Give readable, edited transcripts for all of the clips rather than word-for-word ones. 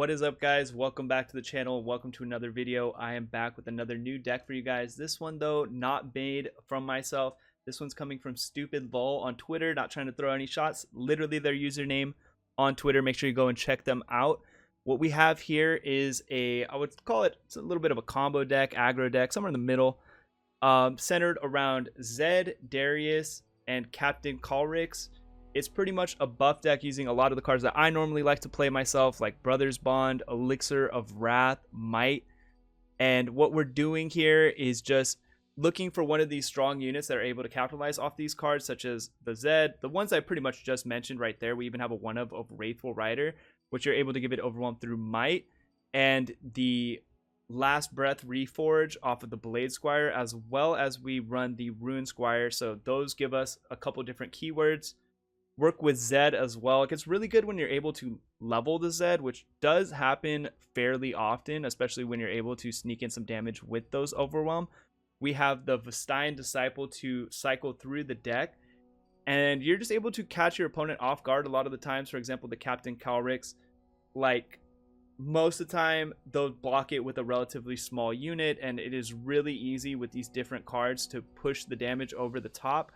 What is up, guys? Welcome back to the channel. Welcome to another video. I am back with another new deck for you guys. This one, though, not made from myself. This one's coming from Stupid Lol on Twitter. Not trying to throw any shots. Literally their username on Twitter. Make sure you go and check them out. What we have here is I would call it's a little bit of a combo deck, aggro deck, somewhere in the middle, centered around Zed, Darius, and Captain Kalrix. It's pretty much a buff deck using a lot of the cards that I normally like to play myself, like Brother's Bond, Elixir of Wrath, Might. And what we're doing here is just looking for one of these strong units that are able to capitalize off these cards, such as the Zed, the ones I pretty much just mentioned right there. We even have a one of Wrathful Rider, which you're able to give it Overwhelm through Might, and the Last Breath Reforge off of the Blade Squire, as well as we run the Rune Squire. So those give us a couple different keywords. Work with Zed as well. It gets really good when you're able to level the Zed, which does happen fairly often, especially when you're able to sneak in some damage with those Overwhelm. We have the Vestine Disciple to cycle through the deck, and you're just able to catch your opponent off guard a lot of the times. For example, the Captain Kalrix, like most of the time, they'll block it with a relatively small unit, and it is really easy with these different cards to push the damage over the top.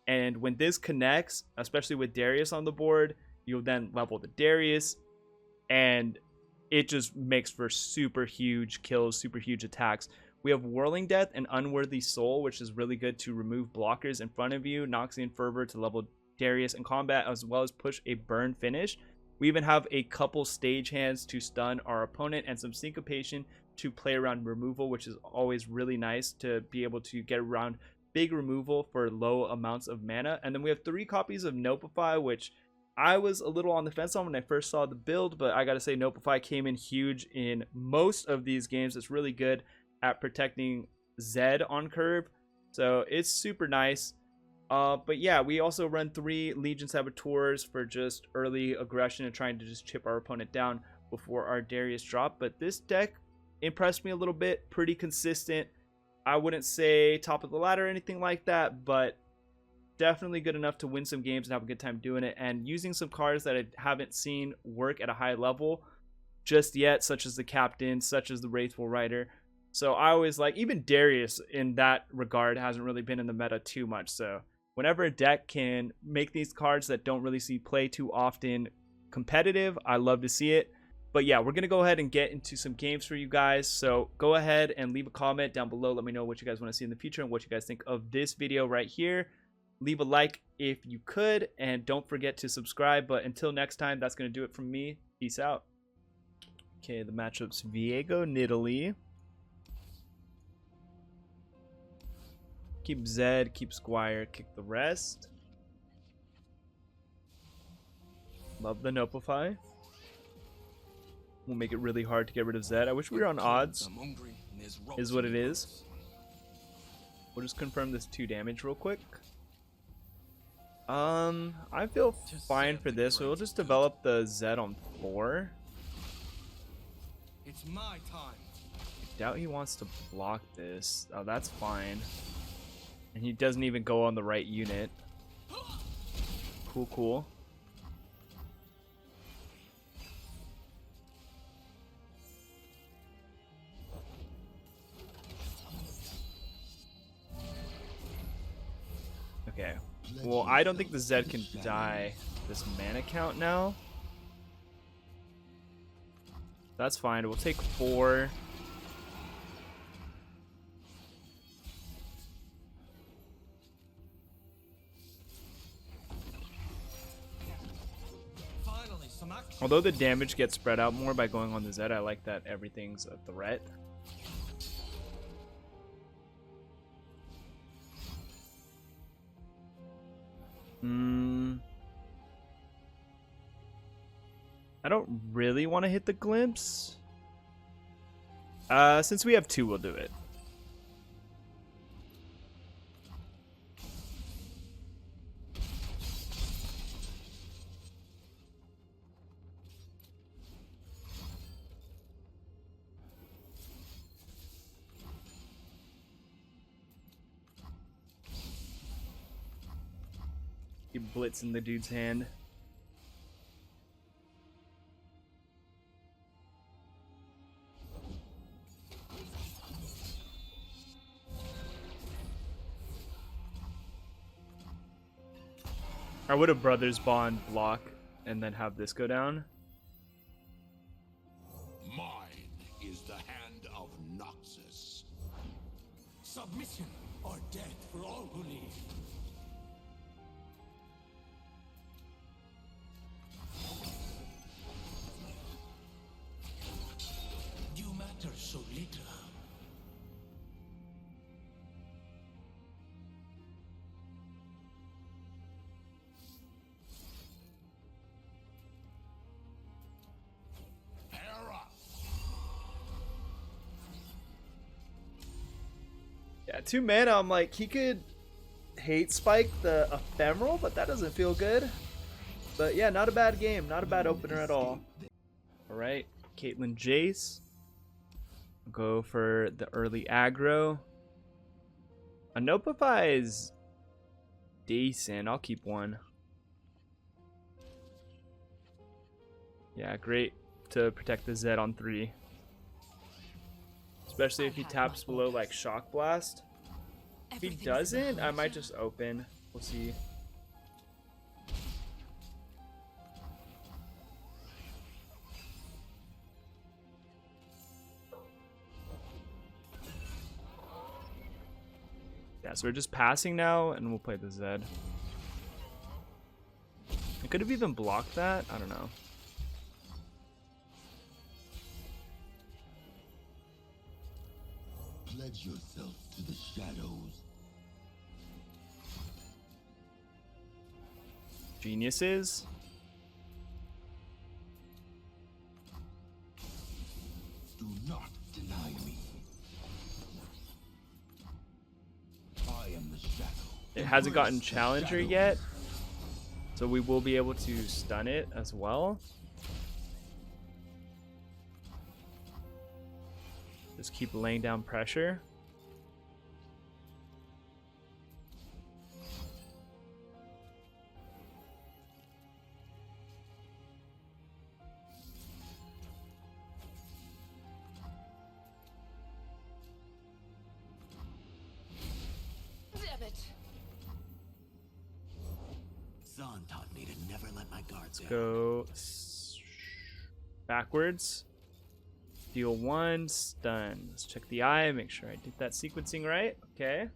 And when this connects, especially with Darius on the board, you'll then level the Darius, and it just makes for super huge kills, super huge attacks. We have Whirling Death and Unworthy Soul, which is really good to remove blockers in front of you. Noxian Fervor to level Darius in combat, as well as push a burn finish. We even have a couple stage hands to stun our opponent, and some Syncopation to play around removal, which is always really nice to be able to get around big removal for low amounts of mana. And then we have 3 copies of Nopify, which I was a little on the fence on when I first saw the build, but I gotta say Nopify came in huge in most of these games. It's really good at protecting Zed on curve, so it's super nice. But yeah, we also run 3 Legion Saboteurs for just early aggression and trying to just chip our opponent down before our Darius drop. But this deck impressed me a little bit, pretty consistent. I wouldn't say top of the ladder or anything like that, but definitely good enough to win some games and have a good time doing it, and using some cards that I haven't seen work at a high level just yet, such as the Captain, such as the Wrathful Rider. So I always like, even Darius in that regard hasn't really been in the meta too much. So whenever a deck can make these cards that don't really see play too often competitive, I love to see it. But yeah, we're going to go ahead and get into some games for you guys. So go ahead and leave a comment down below. Let me know what you guys want to see in the future and what you guys think of this video right here. Leave a like if you could, and don't forget to subscribe. But until next time, that's going to do it from me. Peace out. Okay, the matchup's Viego, Nidalee. Keep Zed, keep Squire, kick the rest. Love the Nopify. We'll make it really hard to get rid of Zed. I wish we were on odds. Is what it is. We'll just confirm this 2 damage real quick. I feel fine for this. We'll just develop the Zed on 4. It's my time. I doubt he wants to block this. Oh, that's fine. And he doesn't even go on the right unit. Cool, cool. Okay. Well, I don't think the Zed can die this mana count now. That's fine. We'll take 4. Although the damage gets spread out more by going on the Zed, I like that everything's a threat. I don't really want to hit the Glimpse. Since we have 2, we'll do it. Keep blitzing the dude's hand. I would have Brothers Bond block and then have this go down. Mine is the hand of Noxus. Submission or death for all who leave. You matter so little. Yeah, 2 mana, I'm like, he could hate spike the ephemeral, but that doesn't feel good. But yeah, not a bad game, not a bad opener at all. Alright, Caitlyn Jace. Go for the early aggro. Anopify is decent, I'll keep 1. Yeah, great to protect the Zed on 3. Especially if he taps below like Shock Blast. If he doesn't, I might just open. We'll see. Yeah, so we're just passing now and we'll play the Zed. I could have even blocked that. I don't know. Pledge yourself to the shadows. Geniuses. Do not deny me. I am the shadow. It hasn't gotten Challenger yet, so we will be able to stun it as well. Just keep laying down pressure. Damn it. Zahn taught me to never let my guards down. Go backwards. Deal 1, stun. Let's check the eye, make sure I did that sequencing right. Okay.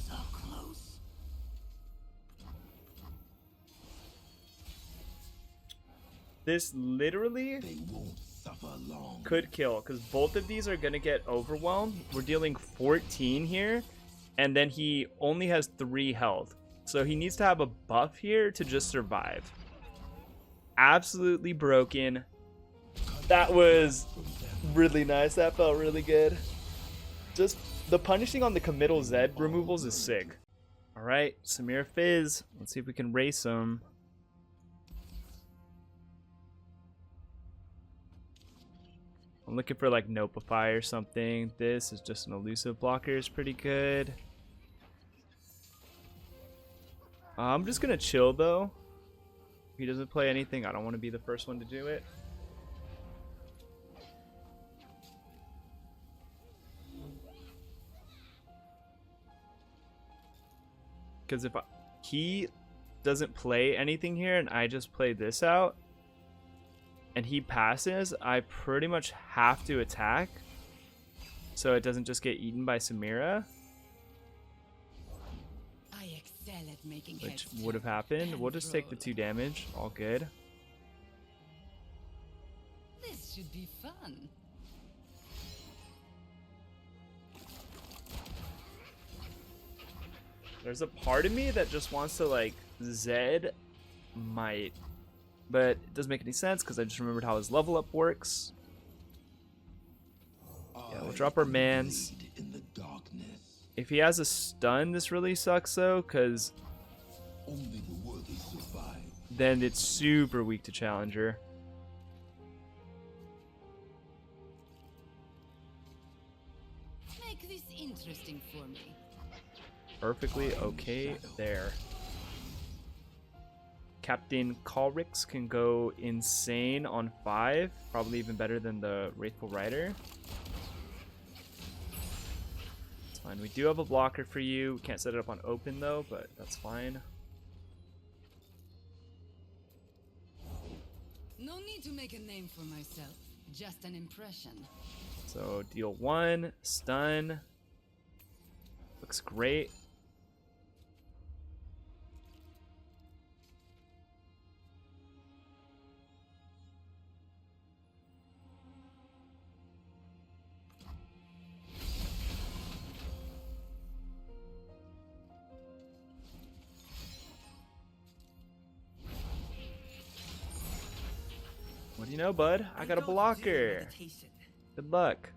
So close. This literally They won't suffer long. could kill because both of these are gonna get overwhelmed. We're dealing 14 here, and then he only has 3 health, so he needs to have a buff here to just survive. Absolutely broken. That was really nice. That felt really good. Just the punishing on the committal Zed removals is sick. All right, Samir Fizz. Let's see if we can race him. I'm looking for like Nopify or something. This is just an elusive blocker. Is pretty good. I'm just gonna chill though. If he doesn't play anything, I don't want to be the first one to do it. Because if he doesn't play anything here and I just play this out and he passes, I pretty much have to attack so it doesn't just get eaten by Samira, I excel at making which heads would have happened. We'll just take the 2 damage. All good. This should be fun. There's a part of me that just wants to like Zed might, but it doesn't make any sense because I just remembered how his level up works. Yeah, we'll drop our mans. In the darkness. If he has a stun, this really sucks though, because Only the worthy survive. then it's super weak to Challenger. Make this interesting for me. Perfectly okay there. Captain Kalrix can go insane on 5, probably even better than the Wraithful Rider. fine. We do have a blocker for you. We can't set it up on open though, but that's fine. No need to make a name for myself. Just an impression. So deal 1, stun. Looks great. What do you know, bud? I got a blocker. Good luck.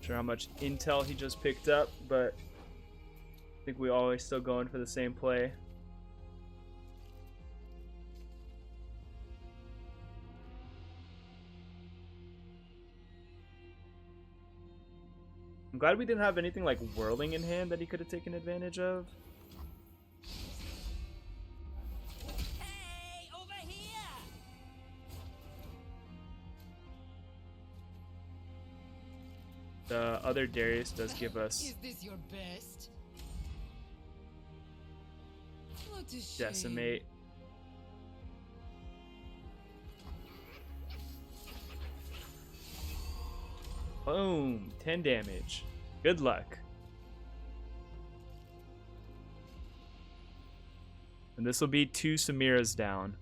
Sure how much intel he just picked up, but I think we always still going for the same play. I'm glad we didn't have anything like whirling in hand that he could have taken advantage of. Hey, over here! The other Darius does give us Is this your best? What a shame. decimate. Boom, 10 damage. Good luck. And this will be 2 Samiras down.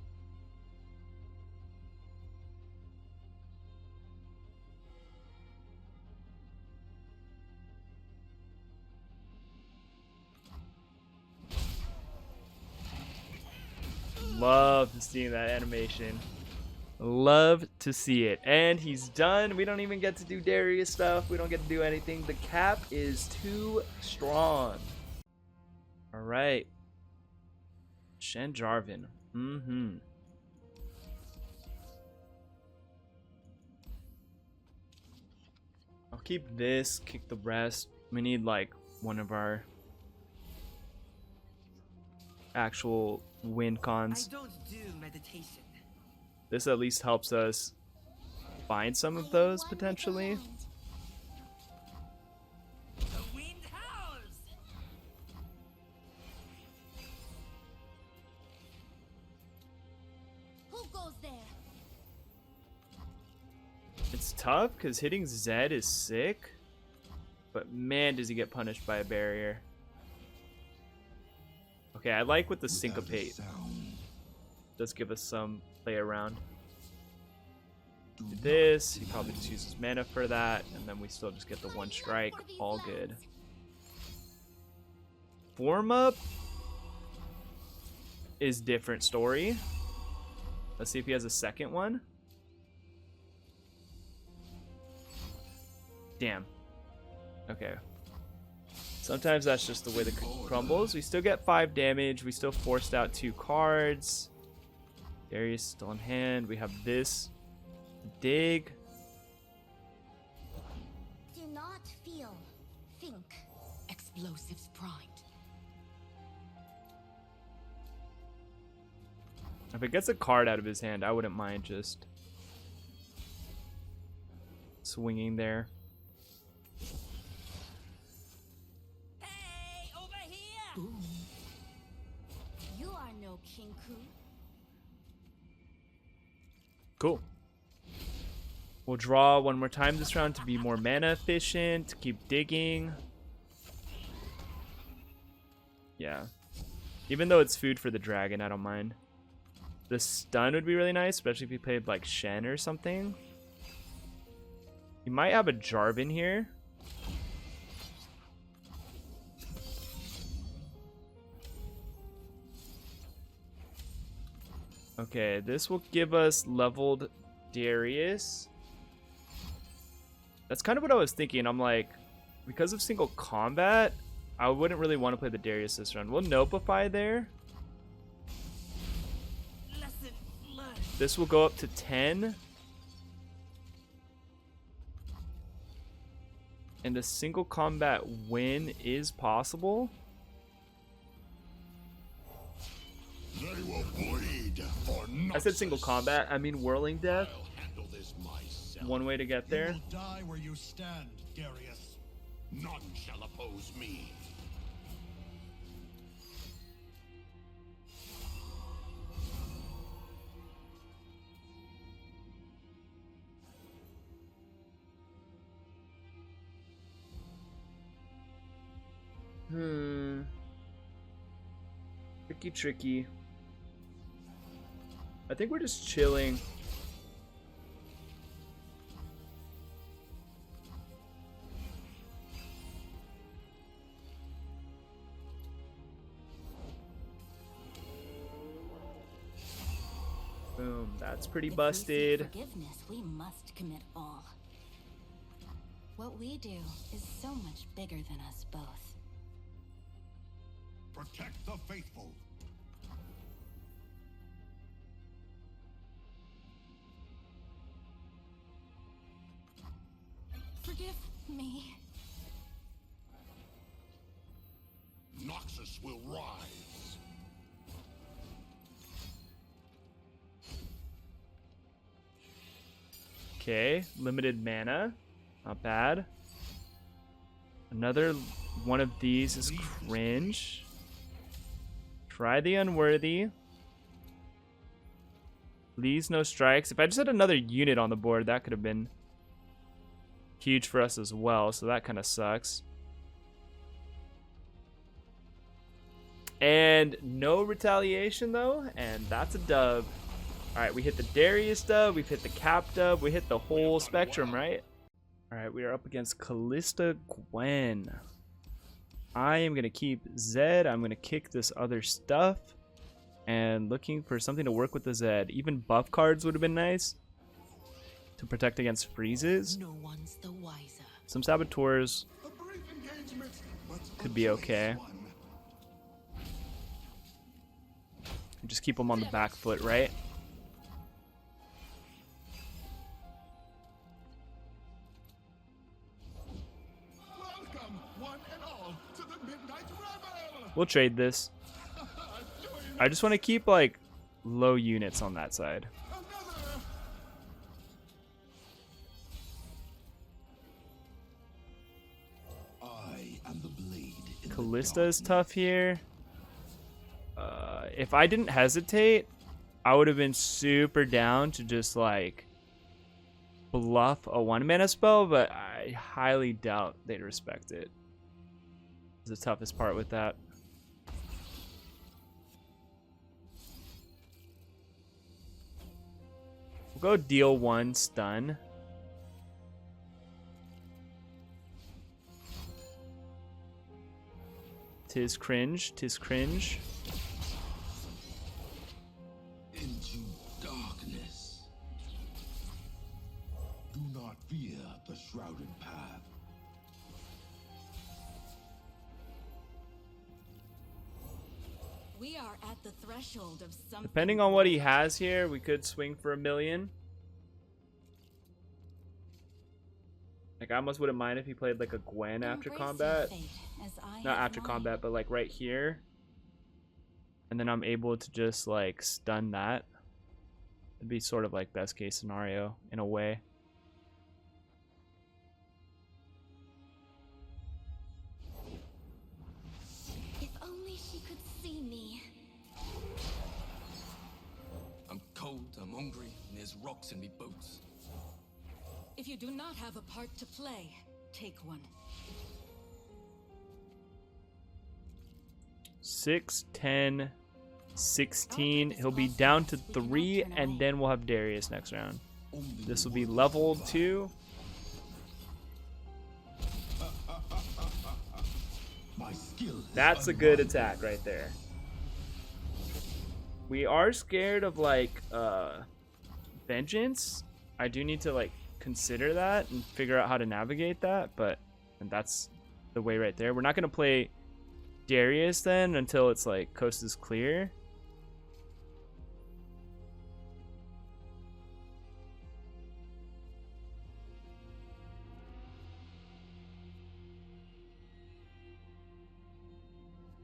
Love seeing that animation. Love to see it. And he's done. We don't even get to do Darius stuff. We don't get to do anything. The cap is too strong. Alright. Shen Jarvan. I'll keep this, kick the rest. We need like one of our actual win cons. I don't do meditation. This at least helps us find some of those potentially. The wind howls. Who goes there? It's tough because hitting Zed is sick, but man, does he get punished by a barrier. Okay, I like with the syncopate. Does give us some play around. Do this, he probably just uses mana for that, and then we still just get the 1 strike. All good. Form up is different story. Let's see if he has a second one. Damn. Okay. Sometimes that's just the way the cookie crumbles. We still get 5 damage. We still forced out 2 cards. Darius still in hand. We have this. Dig. Do not feel. Think. Explosives primed. If it gets a card out of his hand, I wouldn't mind just swinging there. Hey, over here. You are no Kinku. Cool. We'll draw one more time this round to be more mana efficient. Keep digging. Yeah. Even though it's food for the dragon, I don't mind. The stun would be really nice, especially if you played like Shen or something. You might have a Jarvan here. Okay, this will give us leveled Darius. That's kind of what I was thinking. I'm like, because of single combat, I wouldn't really want to play the Darius this run. We'll Notify there. Lesson learned. This will go up to 10. And a single combat win is possible. They will bleed for I said single combat. I mean whirling death. I'll handle this myself. One way to get there. You will die where you stand, Darius. None shall oppose me. Tricky. I think we're just chilling. Boom, that's pretty If we seek busted. forgiveness, we must commit all. What we do is so much bigger than us both. Protect the faithful. Forgive me. Noxus will rise. Okay, limited mana. Not bad. Another one of these is cringe. Try the unworthy. Please no strikes. If I just had another unit on the board, that could have been huge for us as well, so that kind of sucks. And no retaliation though, and that's a dub. Alright, we hit the Darius dub, we've hit the Cap dub, we hit the whole spectrum, right? Alright, we are up against Callista Gwen. I am going to keep Zed, I'm going to kick this other stuff, and looking for something to work with the Zed. Even buff cards would have been nice to protect against freezes. No one's the wiser. Some Saboteurs A brief engagement, but could be a okay. choice one. Just keep them on the back foot, right? Welcome, one and all, to the Midnight Revel. We'll trade this. I just want to keep like low units on that side. Another. I am the blade. In the Callista is darkness. tough here. If I didn't hesitate, I would have been super down to just like bluff a 1-mana spell, but I highly doubt they'd respect it. It's the toughest part with that. We'll go deal 1 stun. Tis cringe, tis cringe. Into darkness. Do not fear the shrouded path. We are at the threshold of something. Depending on what he has here, we could swing for 1 million. Like, I almost wouldn't mind if he played like a Gwen after Embrace your combat. fate, as I Not have after mine. combat, but like right here. And then I'm able to just like stun that. It'd be sort of like best case scenario in a way. If only she could see me. I'm cold, I'm hungry, and there's rocks in me boots. If you do not have a part to play, take one. 6, 10, 16. He'll be down to 3, and then we'll have Darius next round. This will be level 2. My skill is That's a good unrivaled. attack right there. We are scared of like vengeance. I do need to like consider that and figure out how to navigate that, but and that's the way right there. We're not going to play Darius then until it's like coast is clear.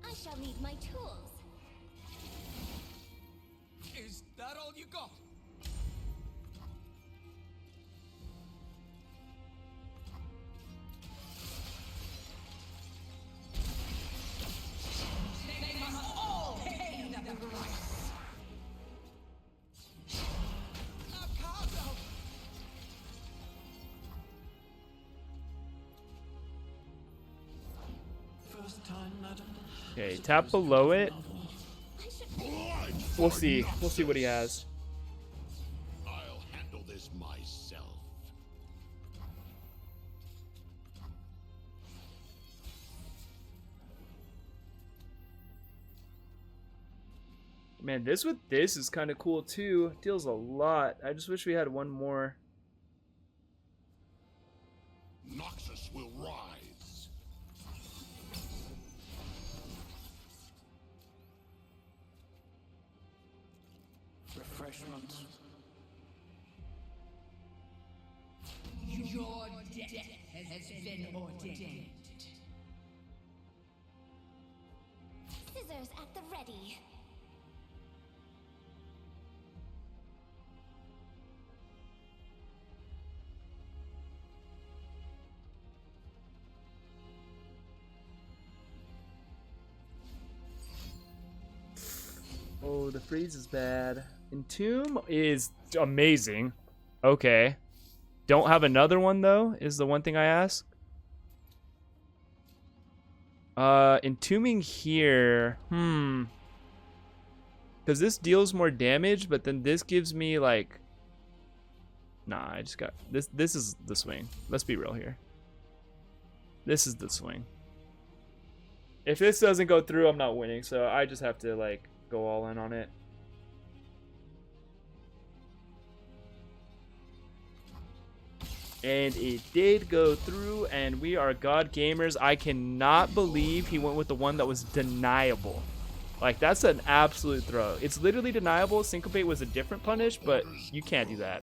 I shall need my tools. Is that all you got? Okay, tap below it. I should We'll see. We'll see what he has. I'll handle this myself. Man, this with this is kind of cool too. Deals a lot. I just wish we had one more. Noxus will rise. Refreshment. Your death has been ordained. scissors at the ready. Oh, the freeze is bad. Entomb is amazing. Okay. Don't have another one, though, is the one thing I ask. Entombing here. Because this deals more damage, but then this gives me, like... Nah, I just got... This is the swing. Let's be real here. This is the swing. If this doesn't go through, I'm not winning, so I just have to, like, go all in on it. And it did go through, and we are God Gamers. I cannot believe he went with the one that was deniable. Like, that's an absolute throw. It's literally deniable. Syncopate was a different punish, but you can't do that.